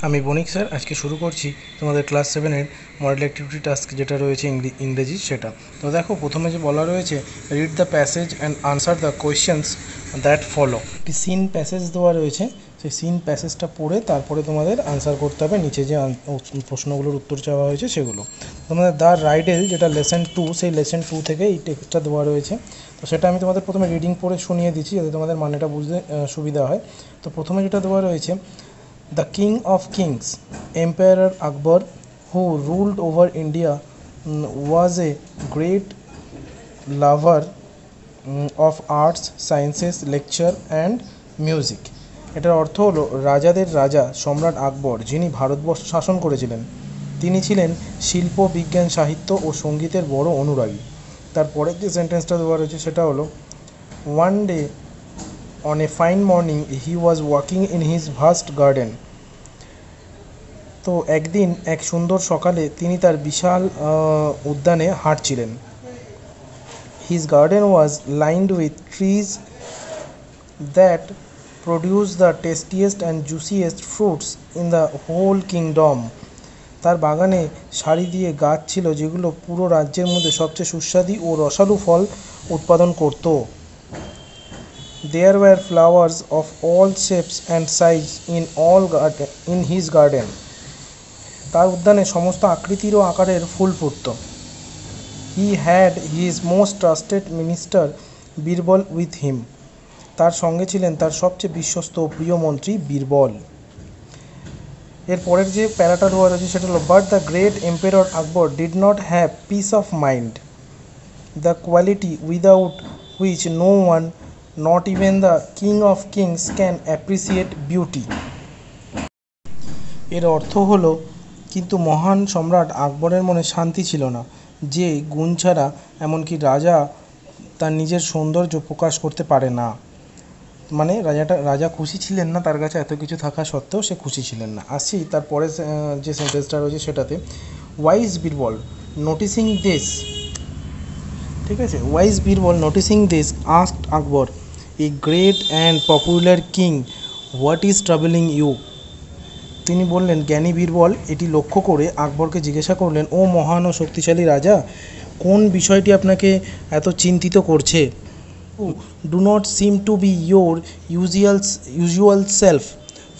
আমি বণিক স্যার আজকে শুরু করছি তোমাদের ক্লাস 7-এর মডেল অ্যাক্টিভিটি টাস্ক যেটা রয়েছে ইংরেজি সেটা। তো দেখো প্রথমে যে বলা রয়েছে read the passage and answer the questions that follow. একটি সিন প্যাসেজ দেওয়া রয়েছে, সেই সিন প্যাসেজটা পড়ে তারপরে তোমাদের আনসার করতে হবে নিচে যে প্রশ্নগুলোর উত্তর চাওয়া হয়েছে সেগুলো। তোমাদের দ্য রাইডেল যেটা লেসন 2, সেই লেসন 2 থেকে এই টেক্সটটা দেওয়া রয়েছে। তো সেটা আমি তোমাদের প্রথমে রিডিং পড়ে শুনিয়ে দিচ্ছি যাতে তোমাদের মানেটা বুঝতে সুবিধা হয়। তো প্রথমে যেটা দেওয়া রয়েছে, the King of Kings, Emperor Akbar, who ruled over India, was a great lover of arts, sciences, lecture and music. এটার অর্থ হলো রাজাদের রাজা সম্রাট আকবর যিনি ভারতবর্ষ শাসন করেছিলেন, তিনি ছিলেন শিল্প, বিজ্ঞান, সাহিত্য ও সঙ্গীতের বড় অনুরাগী। তারপরের যে সেন্টেন্সটা দেওয়া রয়েছে সেটা হলো, one day on a fine morning he was walking in his vast garden. তো একদিন এক সুন্দর সকালে তিনি তার বিশাল উদ্যানে হাঁটছিলেন। His garden was lined with trees that produced the tastiest and juiciest fruits in the whole kingdom. তার বাগানে সারি দিয়ে গাছ ছিল যেগুলো পুরো রাজ্যের মধ্যে সবচেয়ে সুস্বাদু ও রসালো ফল উৎপাদন করত। There were flowers of all shapes and sizes in his garden. তার উদ্যানে সমস্ত আকৃতির ও আকারের ফুল ফুটত। He had his most trusted minister Birbal with him. তার সঙ্গে ছিলেন তার সবচেয়ে বিশ্বস্ত ও প্রিয় মন্ত্রী বীরবল। এর পরের যে প্যারাটা দেওয়া রয়েছে সেটা হলো, but the great empire Akbar did not have peace of mind, the quality without which no one, not even the king of kings, can appreciate beauty. এর অর্থ হলো, কিন্তু মহান সম্রাট আকবরের মনে শান্তি ছিল না, যে গুণ ছাড়া এমনকি রাজা তার নিজের সৌন্দর্য প্রকাশ করতে পারে না। মানে রাজা খুশি ছিলেন না, তার কাছে এত কিছু থাকা সত্ত্বেও সে খুশি ছিলেন না। আসছি তারপরে যে সেন্টেন্সটা রয়েছে সেটাতে, ওয়াইজ বীরবল নোটিসিং দিস, ঠিক আছে, wise Birbal noticing this asked Akbar, a great and popular king, what is troubling you. তিনি বললেন, জ্ঞানী বীরবল এটি লক্ষ্য করে আকবরকে জিজ্ঞাসা করলেন, ও মহান ও শক্তিশালী রাজা, কোন বিষয়টি আপনাকে এত চিন্তিত করছে? Do not seem to be your usual self,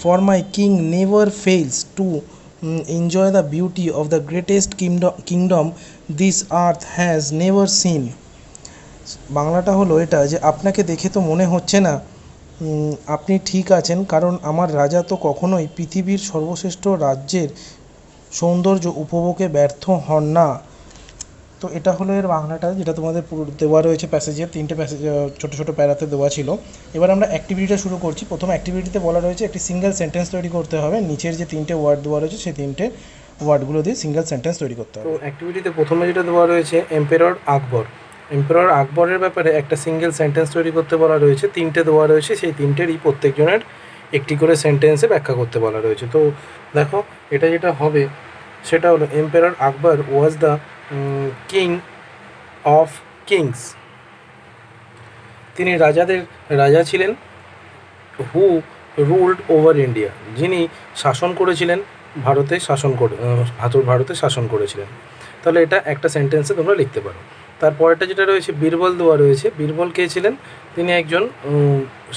for my king never fails to enjoy the beauty of the greatest kingdom this earth has never seen. বাংলাটা হলো এটা যে, আপনাকে দেখে তো মনে হচ্ছে না আপনি ঠিক আছেন, কারণ আমার রাজা তো কখনোই পৃথিবীর সর্বশ্রেষ্ঠ রাজ্যের সৌন্দর্য উপভোগে ব্যর্থ হন না। তো এটা হলো এর বাংলাটা, যেটা তোমাদের দেওয়া রয়েছে প্যাসেজের, 3টে প্যাসেজ ছোটো ছোটো প্যারাতে দেওয়া ছিল। এবার আমরা অ্যাক্টিভিটিটা শুরু করছি। প্রথম অ্যাক্টিভিটিতে বলা রয়েছে একটি সিঙ্গেল সেন্টেন্স তৈরি করতে হবে। নিচের যে 3টে ওয়ার্ড দেওয়া রয়েছে সেই 3টে ওয়ার্ডগুলো দিয়ে সিঙ্গেল সেন্টেন্স তৈরি করতে হবে। তো অ্যাক্টিভিটিতে প্রথমে যেটা দেওয়া রয়েছে, এম্পায়ার আকবর, এম্পায়ার আকবরের ব্যাপারে একটা সিঙ্গেল সেন্টেন্স তৈরি করতে বলা রয়েছে। 3টে দেওয়া রয়েছে, সেই 3টেরই প্রত্যেকজনের একটি করে সেন্টেন্সে ব্যাখ্যা করতে বলা রয়েছে। তো দেখো এটা যেটা হবে সেটা হলো, empire Akbar was the king of kings, তিনি রাজাদের রাজা ছিলেন। হু রুলড ওভার ইন্ডিয়া, যিনি শাসন করেছিলেন ভারতে শাসন করেছিলেন। তাহলে এটা একটা সেন্টেন্সে তোমরা লিখতে পারো। তারপরেরটা যেটা রয়েছে, বীরবল দেওয়া রয়েছে। বীরবল কে ছিলেন? তিনি একজন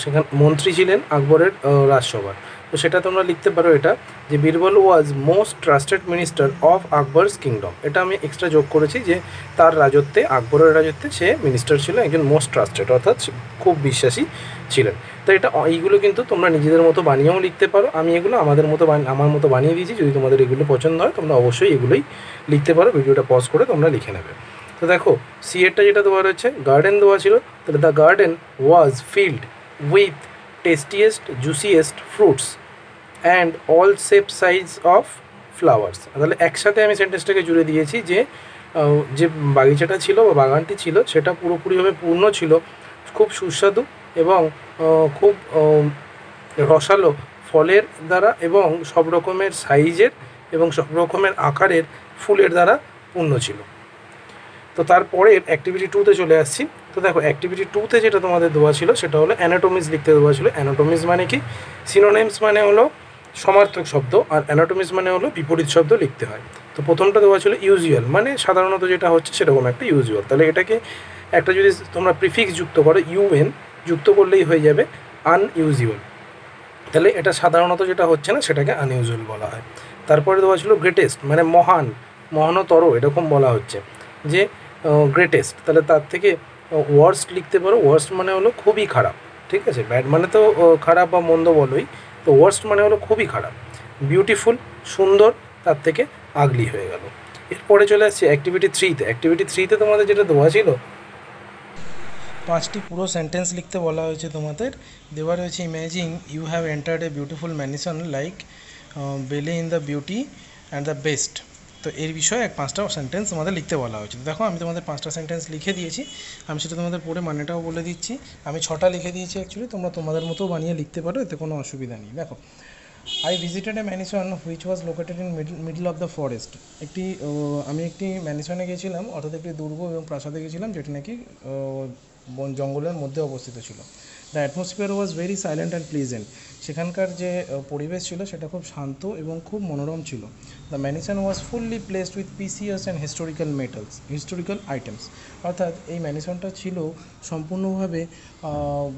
সেখানে মন্ত্রী ছিলেন আকবরের রাজসভার। তো সেটা তোমরা লিখতে পারো এটা, যে বীরবল ওয়াজ most trusted minister of Akbar's kingdom. এটা আমি এক্সট্রা যোগ করেছি যে তার রাজত্বে, আকবরের রাজত্বে সে মিনিস্টার ছিল, একজন মোস্ট ট্রাস্টেড অর্থাৎ খুব বিশ্বাসী ছিলেন। তো এটা এইগুলো কিন্তু তোমরা নিজেদের মতো বানিয়েও লিখতে পারো। আমি এগুলো আমার মতো বানিয়ে দিয়েছি। যদি তোমাদের এগুলো পছন্দ হয় তোমরা অবশ্যই এগুলোই লিখতে পারো। ভিডিওটা পজ করে তোমরা লিখে নেবে। তো দেখো সিএরটা যেটা দেওয়া রয়েছে, গার্ডেন দেওয়া ছিল, তাহলে the garden was filled with tastiest juiciest fruits and all shape size of flowers. তাহলে একসাথে আমি সেন্টেন্সটাকে জুড়ে দিয়েছি যে যে বাগিচাটা ছিল বা বাগানটি ছিল সেটা পুরোপুরিভাবে পূর্ণ ছিল খুব সুস্বাদু এবং খুব রসালো ফলের দ্বারা এবং সব রকমের সাইজের এবং সব রকমের আকারের ফুলের দ্বারা পূর্ণ ছিল। তো তারপরের অ্যাক্টিভিটি 2তে চলে আসছি। তো দেখো অ্যাক্টিভিটি 2তে যেটা তোমাদের দেওয়া ছিল সেটা হলো অ্যানাটমিস লিখতে দেওয়া ছিল। অ্যানাটমিস মানে কি? সিনোনিমস মানে হলো সমার্থক শব্দ, আর অ্যানাটমিস মানে হলো বিপরীত শব্দ লিখতে হয়। তো প্রথমটা দেওয়া ছিল ইউজুয়াল, মানে সাধারণত যেটা হচ্ছে সেরকম একটা ইউজুয়াল। তাহলে এটাকে একটা যদি তোমরা প্রিফিক্স যুক্ত করো, ইউএন যুক্ত করলেই হয়ে যাবে আনইউজুয়াল। তাহলে এটা সাধারণত যেটা হচ্ছে না সেটাকে আনইউজুয়াল বলা হয়। তারপরে দেওয়া ছিল গ্রেটেস্ট, মানে মহান, মহানতর এরকম বলা হচ্ছে যে গ্রেটেস্ট। তাহলে তার থেকে ওয়ার্স্ট লিখতে পারো। ওয়ার্স্ট মানে হলো খুবই খারাপ, ঠিক আছে? ব্যাড মানে তো খারাপ বা মন্দ বলোই, তো ওয়ার্স্ট মানে হলো খুবই খারাপ। বিউটিফুল, সুন্দর, তার থেকে আগলি হয়ে গেল। এরপরে চলে আসছে অ্যাক্টিভিটি থ্রিতে। অ্যাক্টিভিটি থ্রিতে তোমাদের যেটা দেওয়া ছিল, 5টি পুরো সেন্টেন্স লিখতে বলা হয়েছে তোমাদের। দেওয়া রয়েছে imagine you have entered a beautiful mansion like Belle in the beauty and the best. তো এর বিষয়ে 5টা সেন্টেন্স তোমাদের লিখতে বলা হয়েছে। দেখো আমি তোমাদের 5টা সেন্টেন্স লিখে দিয়েছি, আমি সেটা তোমাদের পড়ে মানেটাও বলে দিচ্ছি। আমি 6টা লিখে দিয়েছি অ্যাকচুয়ালি, তোমরা তোমাদের মতো বানিয়ে লিখতে পারো, এতে কোনো অসুবিধা নেই। দেখো, I visited A mansion which was located in middle of the forest. আমি একটি ম্যানশনে গেছিলাম, অর্থাৎ একটি দুর্গ এবং প্রাসাদে গেছিলাম যেটি নাকি জঙ্গলের মধ্যে অবস্থিত ছিল। The atmosphere was very silent and pleasant. সেখানকার যে পরিবেশ ছিল সেটা খুব শান্ত এবং খুব মনোরম ছিল। The mansion was fully placed with precious and historical items. অর্থাৎ এই ম্যানশনটা ছিল সম্পূর্ণভাবে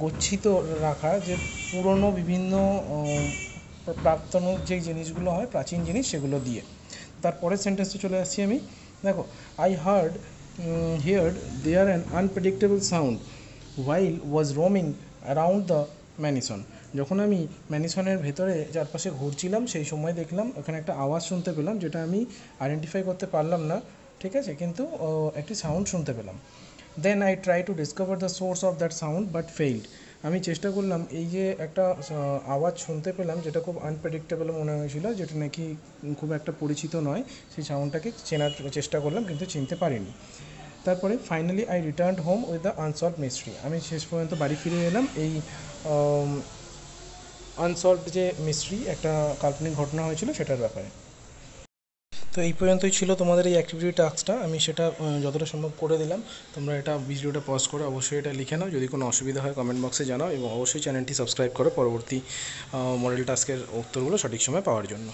গচ্ছিত রাখা, যে পুরনো বিভিন্ন প্রাক্তন যে জিনিসগুলো হয়, প্রাচীন জিনিস, সেগুলো দিয়ে। তারপরের সেন্টেন্সে চলে আসছি আমি। দেখো, I heard there an unpredictable sound while was roaming around the mansion. যখন আমি ম্যানশনের ভেতরে চারপাশে ঘুরছিলাম সেই সময় দেখলাম ওখানে একটা আওয়াজ শুনতে পেলাম, যেটা আমি আইডেন্টিফাই করতে পারলাম না, ঠিক আছে, কিন্তু একটি সাউন্ড শুনতে পেলাম। Then I try to discover the source of that sound but failed. আমি চেষ্টা করলাম, এই যে একটা আওয়াজ শুনতে পেলাম যেটা খুব আনপ্রেডিক্টেবল মনে হয়েছিল, যেটা নাকি খুব একটা পরিচিত নয়, সেই সাউন্ডটাকে চেনার চেষ্টা করলাম কিন্তু চিনতে পারিনি। তারপরে finally I returned home with the unsolved mystery. আমি শেষ পর্যন্ত বাড়ি ফিরে এলাম এই আনসলভড যে মিস্ট্রি, একটা কাল্পনিক ঘটনা হয়েছিল সেটার ব্যাপারে। তো এই পর্যন্তই ছিল তোমাদের এই অ্যাক্টিভিটি টাস্কটা, আমি সেটা যতটা সম্ভব করে দিলাম। তোমরা এটা ভিডিওটা পজ করে অবশ্যই এটা লিখে নাও, যদি কোনো অসুবিধা হয় কমেন্ট বক্সে জানাও, এবং অবশ্যই চ্যানেলটি সাবস্ক্রাইব করো পরবর্তী মডেল টাস্কের উত্তরগুলো সঠিক সময় পাওয়ার জন্য।